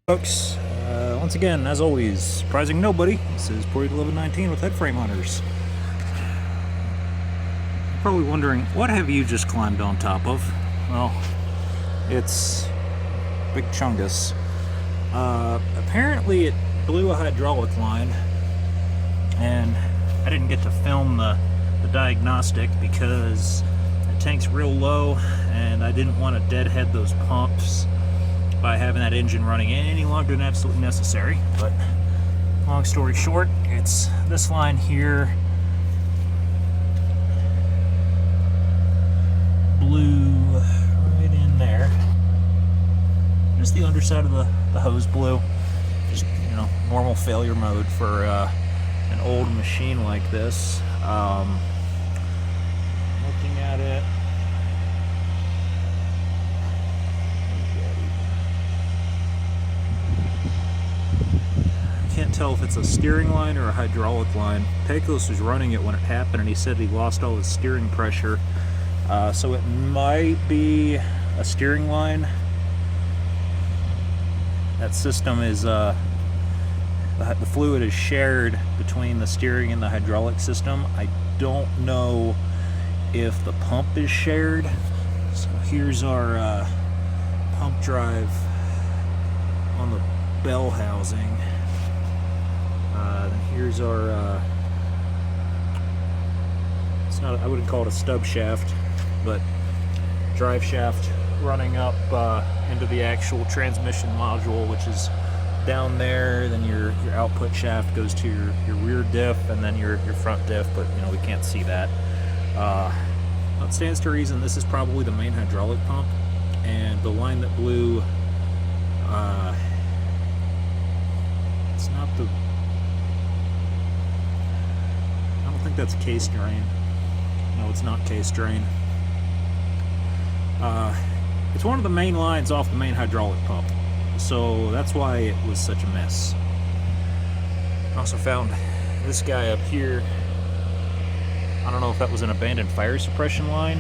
Folks, once again, as always, surprising nobody, this is Port 1119 with Head Frame Hunters. You're probably wondering, what have you just climbed on top of? Well, it's big Chungus. Apparently it blew a hydraulic line, and I didn't get to film the diagnostic because the tank's real low, and I didn't want to deadhead those pumps by having that engine running any longer than absolutely necessary. But long story short, it's this line here blew right in there. Just the underside of the hose blew. Just, you know, normal failure mode for an old machine like this. Looking at it, can't tell if it's a steering line or a hydraulic line. Pecos was running it when it happened, and he said he lost all his steering pressure. So it might be a steering line. That system is, the fluid is shared between the steering and the hydraulic system. I don't know if the pump is shared. So here's our pump drive on the bell housing. Here's our, it's not, I wouldn't call it a stub shaft, but drive shaft running up into the actual transmission module, which is down there. Then your output shaft goes to your rear diff, and then your front diff, but you know, we can't see that. It stands to reason this is probably the main hydraulic pump, and the line that blew, it's not the, I don't think that's case drain. No, it's not case drain. It's one of the main lines off the main hydraulic pump, so that's why it was such a mess. I also found this guy up here. I don't know if that was an abandoned fire suppression line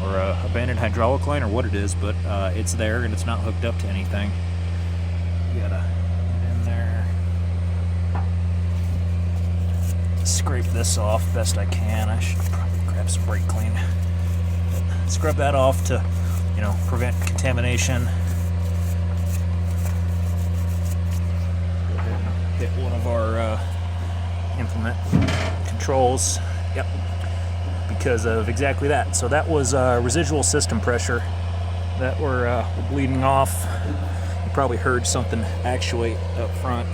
or a abandoned hydraulic line or what it is, but it's there and it's not hooked up to anything. You gotta get in there, scrape this off best I can. I should probably grab some brake clean. Scrub that off to, you know, prevent contamination. Go ahead and hit one of our implement controls. Yep, because of exactly that. So that was residual system pressure that were bleeding off. You probably heard something actuate up front.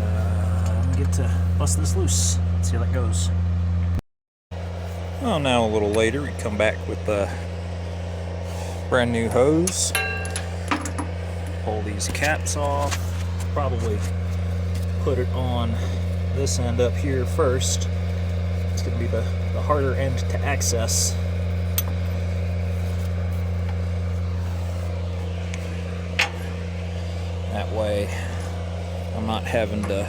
I'm gonna get to bust this loose. Let's see how that goes. Well, now a little later, we come back with a brand new hose. Pull these caps off. Probably put it on this end up here first. It's going to be the harder end to access. That way I'm not having to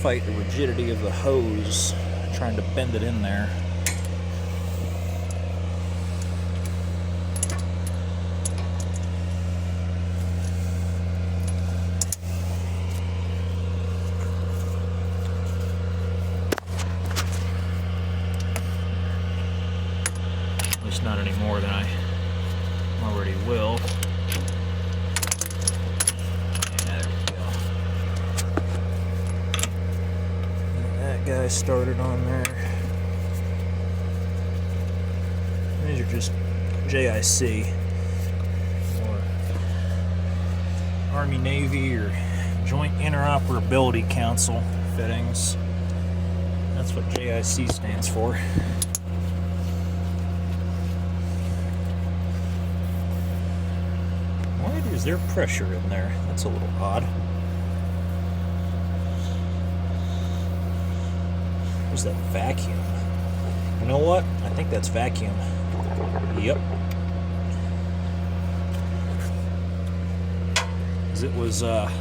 fight the rigidity of the hose trying to bend it in there. At least not any more than I already will. Yeah, there we go. Get that guy started on there. These are just JIC or Army Navy or Joint Interoperability Council fittings. That's what JIC stands for. Is there pressure in there? That's a little odd. Where's that vacuum? You know what? I think that's vacuum. Yep. Because it was a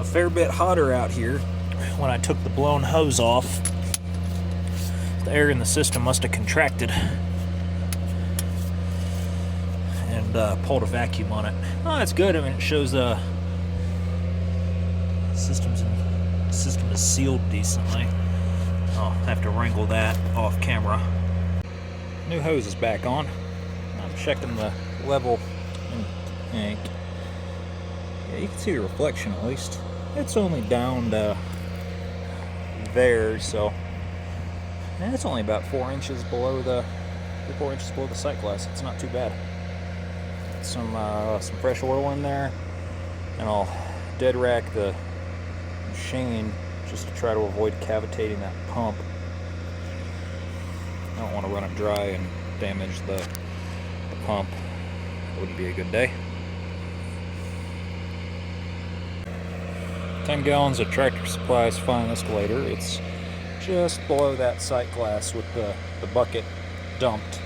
fair bit hotter out here when I took the blown hose off. The air in the system must have contracted. And and pulled a vacuum on it. Oh, that's good. I mean, it shows system is sealed decently. I'll have to wrangle that off camera. New hose is back on. I'm checking the level in the tank. Yeah, you can see the reflection at least. It's only down to there, so it's only about 4 inches below the 4 inches below the sight glass. It's not too bad. Some fresh oil in there, and I'll dead rack the machine just to try to avoid cavitating that pump. I don't want to run it dry and damage the pump. It wouldn't be a good day. 10 gallons of Tractor Supply's finest later. It's just below that sight glass with the bucket dumped.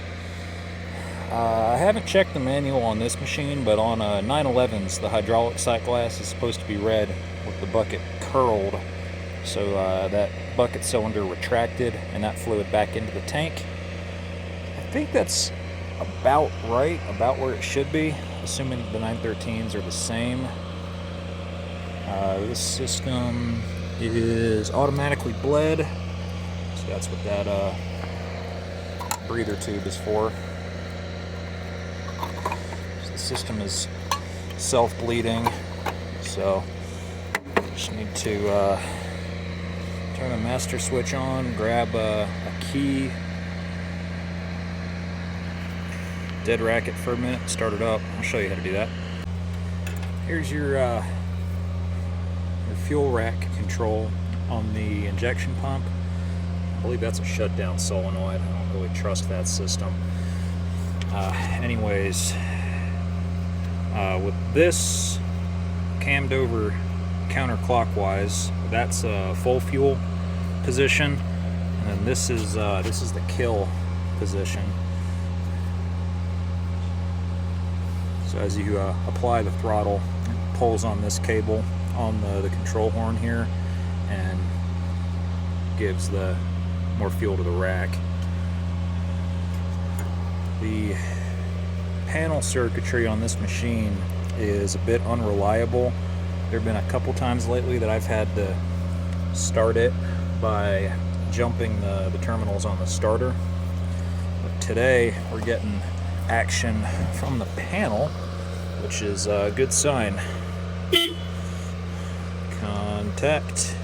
I haven't checked the manual on this machine, but on 911s, the hydraulic sight glass is supposed to be red with the bucket curled. So that bucket cylinder retracted and that fluid back into the tank. I think that's about right, about where it should be, assuming the 913s are the same. This system is automatically bled, so that's what that breather tube is for. So the system is self-bleeding, so just need to turn the master switch on, grab a key, dead rack it for a minute, start it up. I'll show you how to do that. Here's your fuel rack control on the injection pump. I believe that's a shutdown solenoid. I don't really trust that system. Anyways, with this cammed over counterclockwise, that's full fuel position, and then this is the kill position. So as you apply the throttle, it pulls on this cable on the control horn here and gives the more fuel to the rack. The panel circuitry on this machine is a bit unreliable. There have been a couple times lately that I've had to start it by jumping the terminals on the starter. But today we're getting action from the panel, which is a good sign. Contact.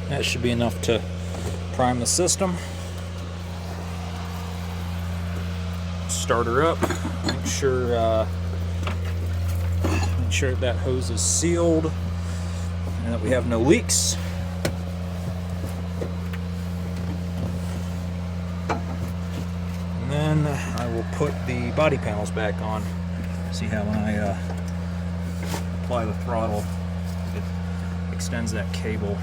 That should be enough to prime the system. Start her up. Make sure that hose is sealed and that we have no leaks. And then I will put the body panels back on. See how when I apply the throttle, it extends that cable.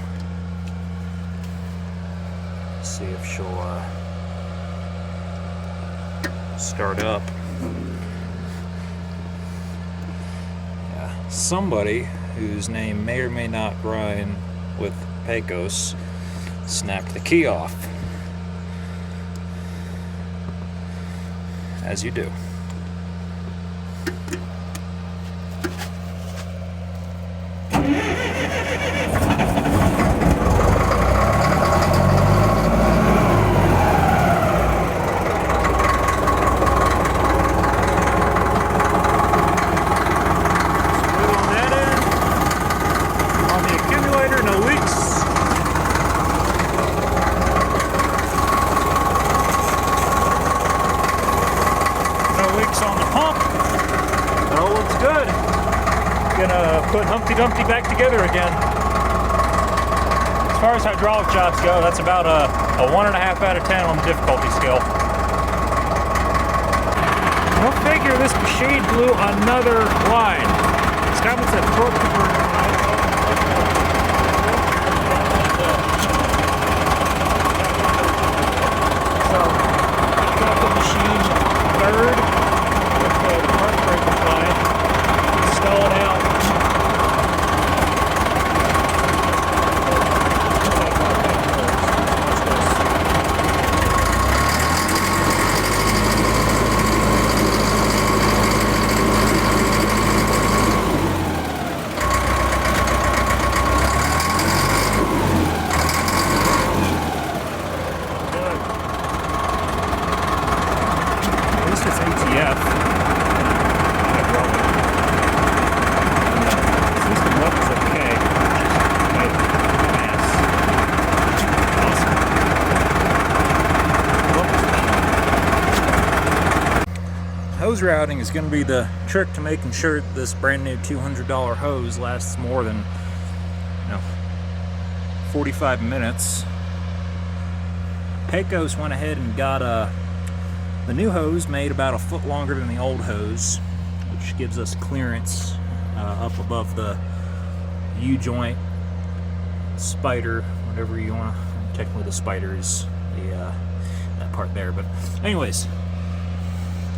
See if she'll start up. Yeah, somebody whose name may or may not rhyme with Pecos snapped the key off. As you do. On the pump. It all looks good. Gonna put Humpty Dumpty back together again. As far as hydraulic jobs go, that's about a 1.5 out of 10 on the difficulty scale. Go figure, this machine blew another line. It's got what's that torque converter line. So, I got the machine third. Install it out. hose routing is going to be the trick to making sure this brand new $200 hose lasts more than 45 minutes. Pecos went ahead and got the new hose made about a foot longer than the old hose, which gives us clearance up above the U-joint, spider, whatever you want to. Technically, the spider is that part there, but anyways,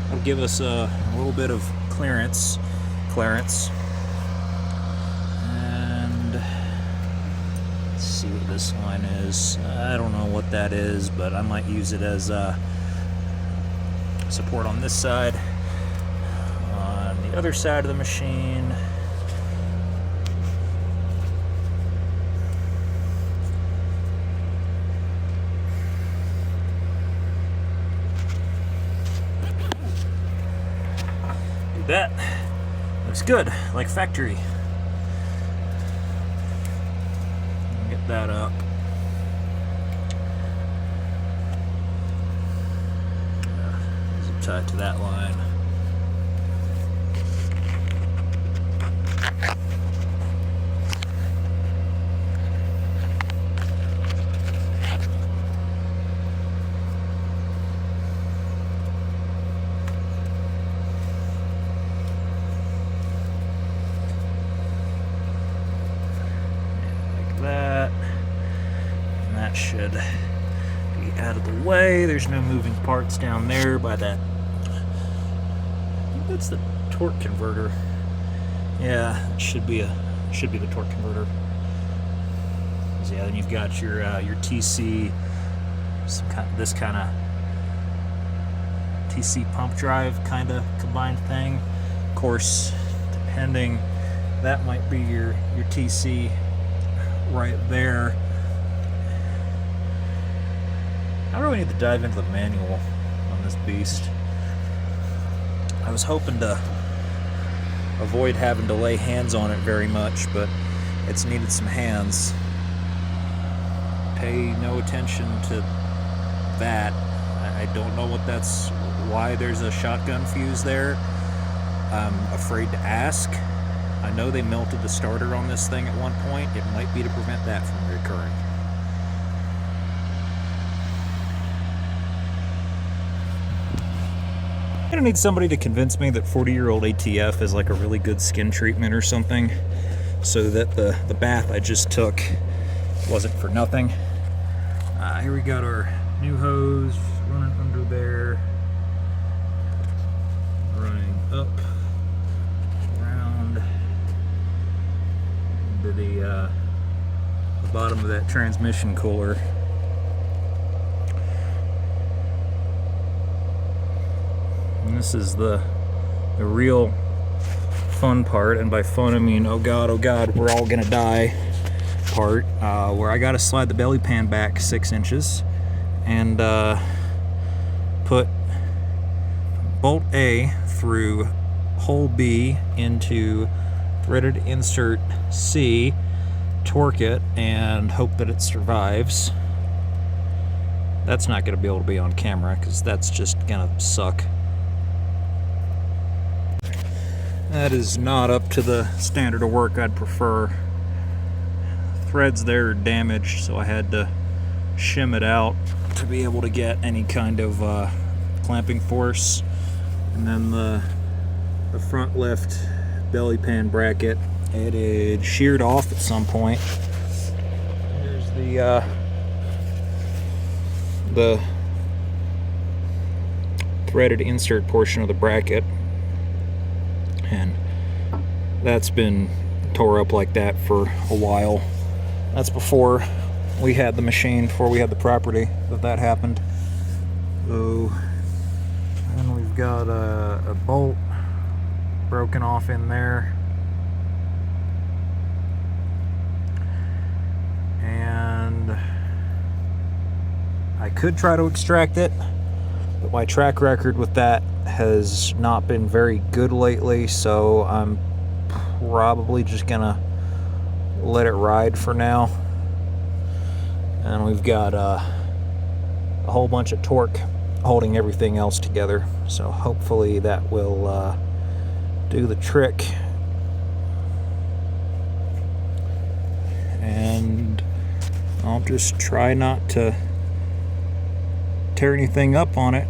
it'll give us a little bit of clearance. And let's see what this line is. I don't know what that is, but I might use it as support on this side. On the other side of the machine, that looks good, like factory. Get that up. Zip tie to that line. Should be out of the way. There's no moving parts down there by that. I think that's the torque converter. Yeah, it should be the torque converter. So yeah, then you've got your TC, this kind of TC pump drive kind of combined thing. Of course, depending, that might be your TC right there. I really need to dive into the manual on this beast. I was hoping to avoid having to lay hands on it very much, but it's needed some hands. Pay no attention to that. I don't know why there's a shotgun fuse there. I'm afraid to ask. I know they melted the starter on this thing at one point. It might be to prevent that from recurring. I'm gonna need somebody to convince me that 40-year-old ATF is like a really good skin treatment or something, so that the bath I just took wasn't for nothing. Here we got our new hose running under there, running up, around into the bottom of that transmission cooler. And this is the real fun part, and by fun I mean oh god, we're all gonna die part, where I gotta slide the belly pan back 6 inches and put bolt A through hole B into threaded insert C, torque it, and hope that it survives. That's not gonna be able to be on camera because that's just gonna suck. That is not up to the standard of work I'd prefer. Threads there are damaged, so I had to shim it out to be able to get any kind of clamping force. And then the front lift belly pan bracket, it had sheared off at some point. Here's the threaded insert portion of the bracket, and that's been tore up like that for a while. That's before we had the machine, before we had the property that happened. So, and we've got a bolt broken off in there, and I could try to extract it, but my track record with that has not been very good lately, so I'm probably just gonna let it ride for now. And we've got a whole bunch of torque holding everything else together. So hopefully that will do the trick. And I'll just try not to tear anything up on it,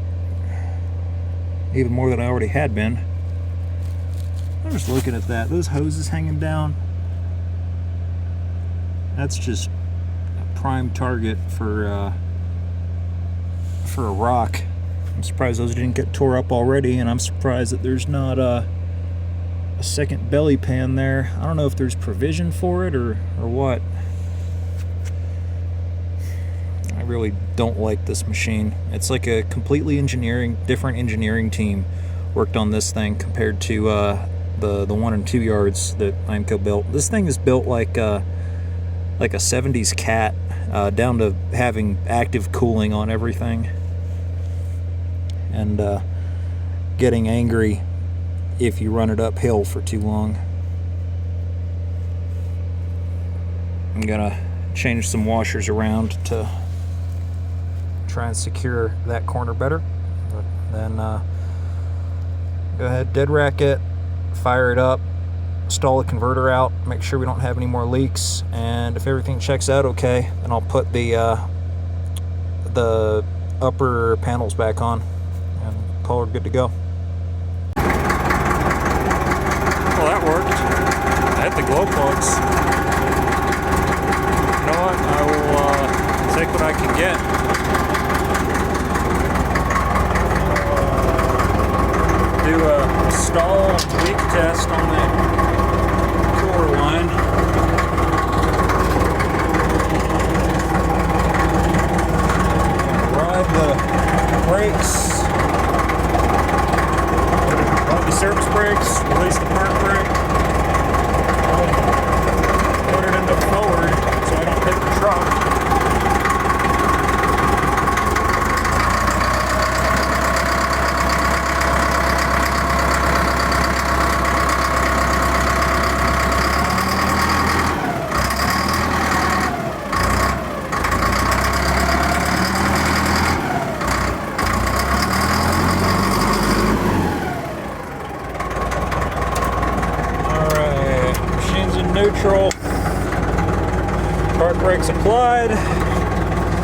even more than I already had been. I'm just looking at that. Those hoses hanging down, that's just a prime target for a rock. I'm surprised those didn't get tore up already, and I'm surprised that there's not a second belly pan there. I don't know if there's provision for it or what. I really don't like this machine. It's like a completely different engineering team worked on this thing compared to the 1 and 2 yards that IMCO built. This thing is built like a 70s cat, down to having active cooling on everything, and getting angry if you run it uphill for too long. I'm gonna change some washers around to try and secure that corner better. But then go ahead, dead rack it, fire it up, stall the converter out, make sure we don't have any more leaks, and if everything checks out okay, then I'll put the upper panels back on and call her good to go. Well, that worked. I hit the glow plugs. You know what? I will take what I can get. Do a stall leak test on the cooler line. Ride the brakes. Ride the surface brakes. Release the park brake. Put it into forward so I don't hit the truck. Neutral. Park brakes applied.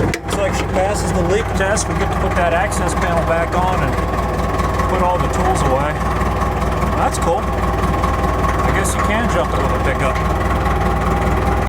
Looks like she passes the leak test. We get to put that access panel back on and put all the tools away. Well, that's cool. I guess you can jump it with a pickup.